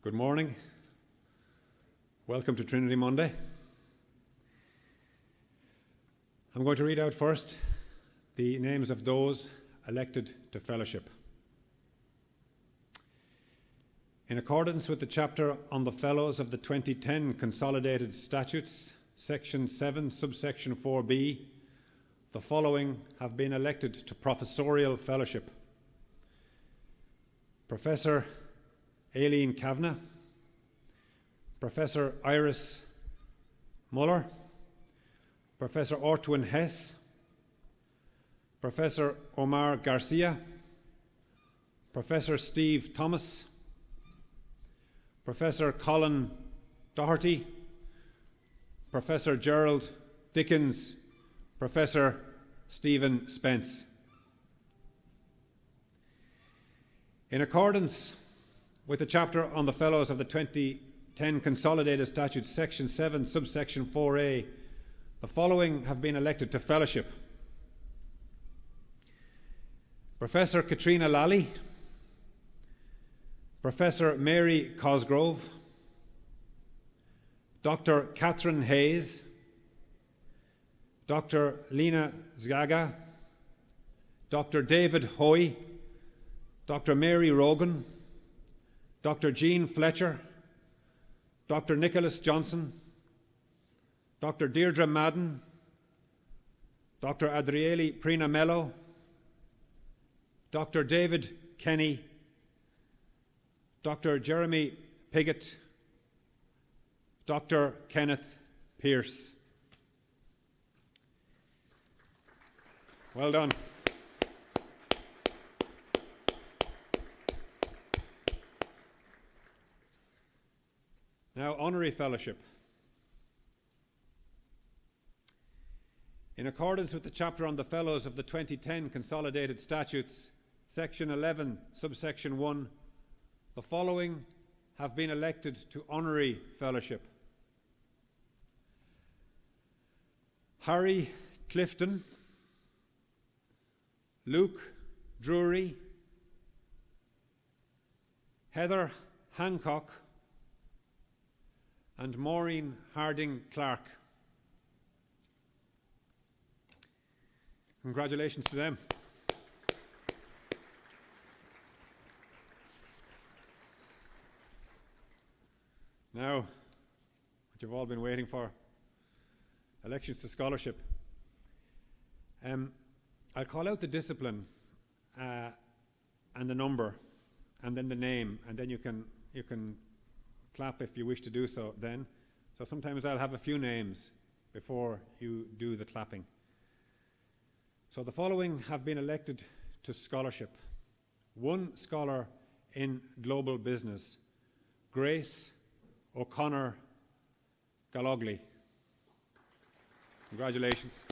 Good morning. Welcome to Trinity Monday. I'm going to read out first the names of those elected to fellowship. In accordance with the chapter on the Fellows of the 2010 Consolidated Statutes, Section 7, subsection 4b, the following have been elected to Professorial Fellowship. Professor Aileen Kavanagh, Professor Iris Muller, Professor Ortwin Hess, Professor Omar Garcia, Professor Steve Thomas, Professor Colin Doherty, Professor Gerald Dickens, Professor Stephen Spence. In accordance with the chapter on the Fellows of the 2010 Consolidated Statutes, Section 7, subsection 4a, the following have been elected to fellowship. Professor Katrina Lally, Professor Mary Cosgrove, Dr. Catherine Hayes, Dr. Lena Zgaga, Dr. David Hoy, Dr. Mary Rogan, Dr. Jean Fletcher, Dr. Nicholas Johnson, Dr. Deirdre Madden, Dr. Adriele Prinamello, Dr. David Kenny, Dr. Jeremy Piggott, Dr. Kenneth Pearce. Well done. Now, Honorary Fellowship. In accordance with the chapter on the Fellows of the 2010 Consolidated Statutes, Section 11, subsection 1, the following have been elected to Honorary Fellowship. Harry Clifton, Luke Drury, Heather Hancock, and Maureen Harding Clark. Congratulations to them. Now, what you've all been waiting for, elections to scholarship. I'll call out the discipline and the number and then the name, and then you can clap if you wish to do so then. So sometimes I'll have a few names before you do the clapping. So the following have been elected to scholarship. One scholar in global business, Grace O'Connor Galogly. Congratulations.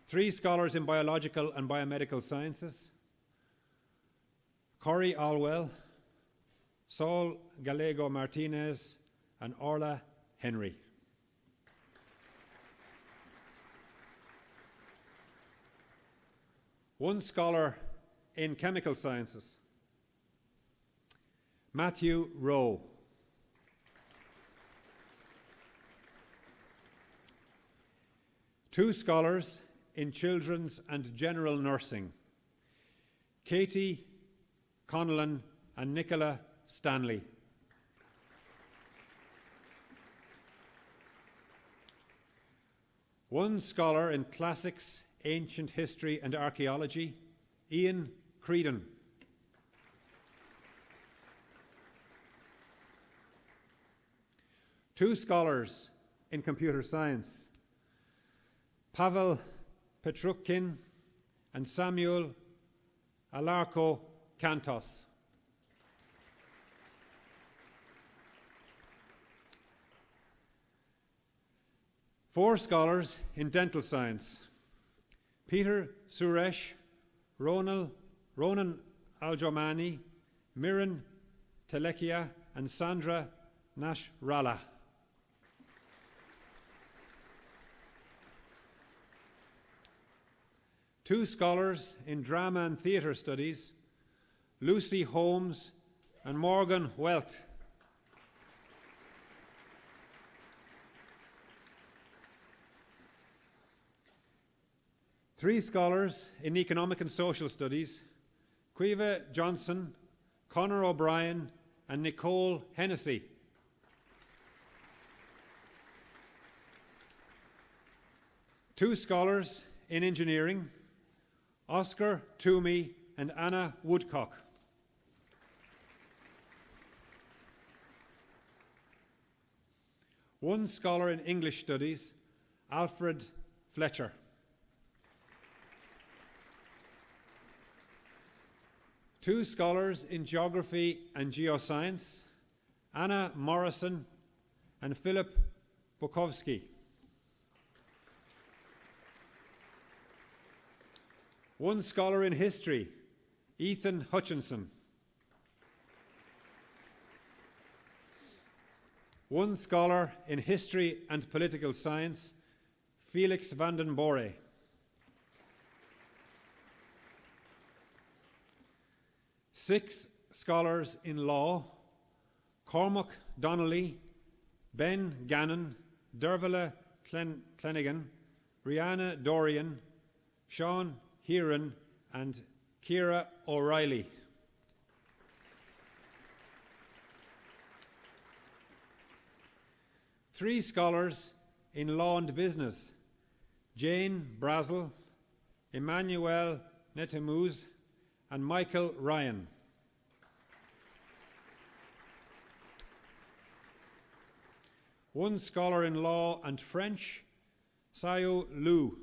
3 scholars in biological and biomedical sciences, Corey Alwell, Saul Gallego Martinez, and Orla Henry. One scholar in chemical sciences, Matthew Rowe. Two scholars in children's and general nursing, Katie Connellan and Nicola Stanley. One scholar in classics, ancient history and archaeology, Ian Creedon. Two scholars in computer science, Pavel Petrukin and Samuel Alarco Cantos. Four scholars in dental science, Peter Suresh, Ronan Aljomani, Miran Telekia, and Sandra Nasrallah. Two scholars in drama and theatre studies, Lucy Holmes, and Morgan Welt. Three scholars in economic and social studies, Caoimhe Johnson, Conor O'Brien, and Nicole Hennessy. Two scholars in engineering, Oscar Toomey and Anna Woodcock. One scholar in English studies, Alfred Fletcher. Two scholars in geography and geoscience, Anna Morrison and Philip Bukowski. One scholar in history, Ethan Hutchinson. One scholar in history and political science, Felix van den Borre. Six scholars in law, Cormac Donnelly, Ben Gannon, Dervla Clenigan, Rihanna Dorian, Sean Heeran, and Ciara O'Reilly. Three scholars in law and business, Jane Brazel, Emmanuel Netemuz, and Michael Ryan. One scholar in law and French, Sayo Liu.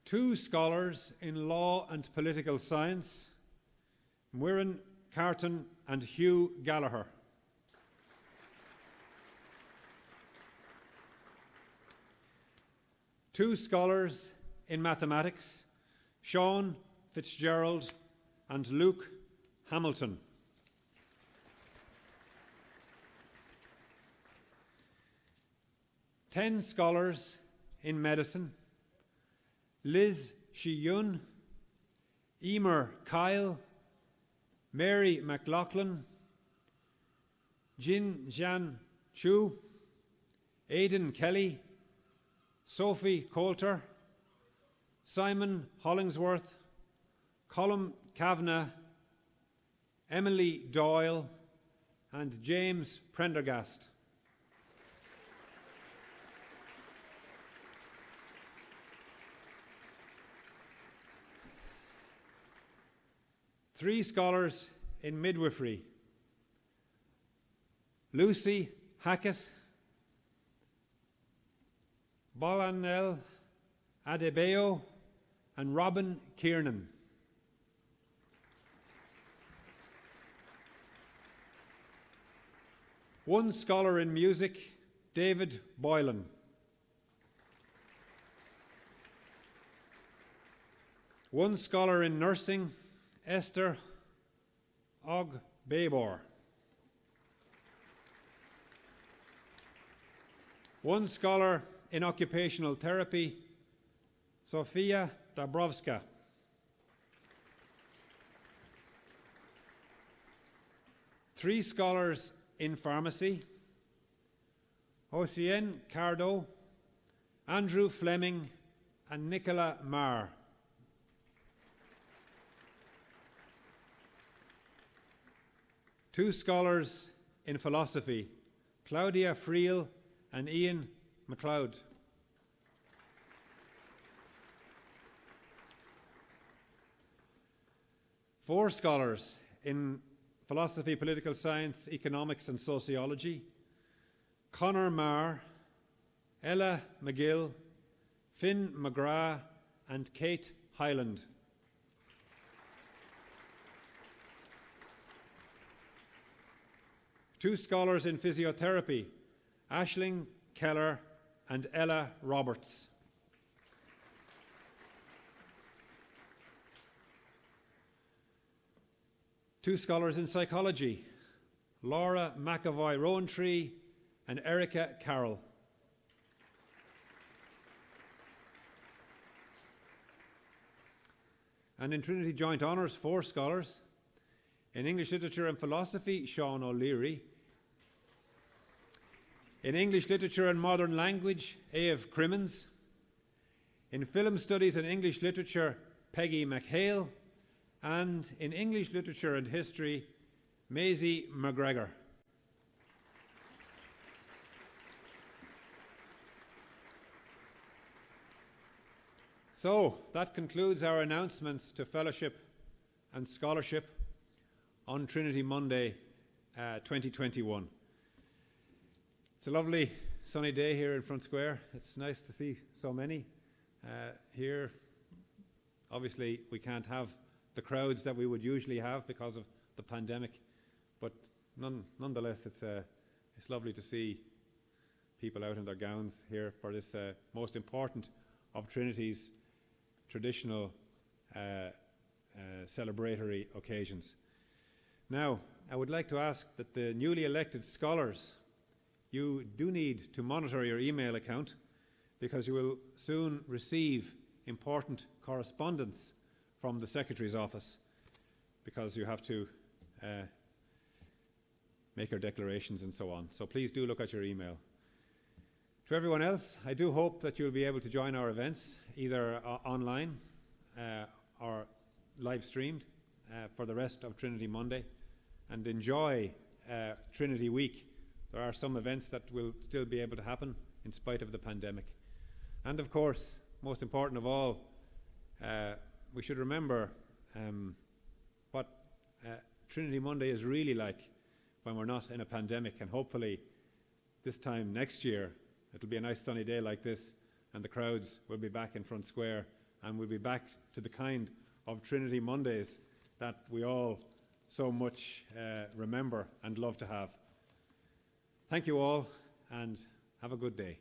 Two scholars in law and political science, Muireann Carton and Hugh Gallagher. Two scholars in mathematics, Sean Fitzgerald and Luke Hamilton. 10 scholars in medicine, Liz Shi-yun, Emer Kyle, Mary McLaughlin, Jin Jian Chu, Aidan Kelly, Sophie Coulter, Simon Hollingsworth, Colm Kavanagh, Emily Doyle, and James Prendergast. Three scholars in midwifery, Lucy Hackett, Bolanel Adebayo, and Robin Kiernan. One scholar in music, David Boylan. One scholar in nursing, Esther Og-Babor. One scholar in occupational therapy, Sofia Dabrowska. Three scholars in pharmacy, Hossein Cardo, Andrew Fleming, and Nicola Marr. Two scholars in philosophy, Claudia Friel and Ian MacLeod. Four scholars in philosophy, political science, economics, and sociology, Conor Marr, Ella McGill, Finn McGrath, and Kate Hyland. Two scholars in physiotherapy, Aisling Keller and Ella Roberts. Two scholars in psychology, Laura McAvoy-Rowantree and Erica Carroll. And in Trinity Joint Honours, 4 scholars. In English Literature and Philosophy, Sean O'Leary. In English Literature and Modern Language, A.F. Crimmins. In Film Studies and English Literature, Peggy McHale. And in English Literature and History, Maisie McGregor. So, that concludes our announcements to fellowship and scholarship on Trinity Monday 2021. It's a lovely sunny day here in Front Square. It's nice to see so many here. Obviously, we can't have the crowds that we would usually have because of the pandemic, but nonetheless, it's lovely to see people out in their gowns here for this most important of Trinity's traditional celebratory occasions. Now, I would like to ask that the newly elected scholars, you do need to monitor your email account because you will soon receive important correspondence from the Secretary's office because you have to make your declarations and so on. So please do look at your email. To everyone else, I do hope that you'll be able to join our events, either online or live streamed for the rest of Trinity Monday, and enjoy Trinity Week. There are some events that will still be able to happen in spite of the pandemic. And of course, most important of all, we should remember what Trinity Monday is really like when we're not in a pandemic, and hopefully this time next year it'll be a nice sunny day like this and the crowds will be back in Front Square and we'll be back to the kind of Trinity Mondays that we all so much remember and love to have. Thank you all and have a good day.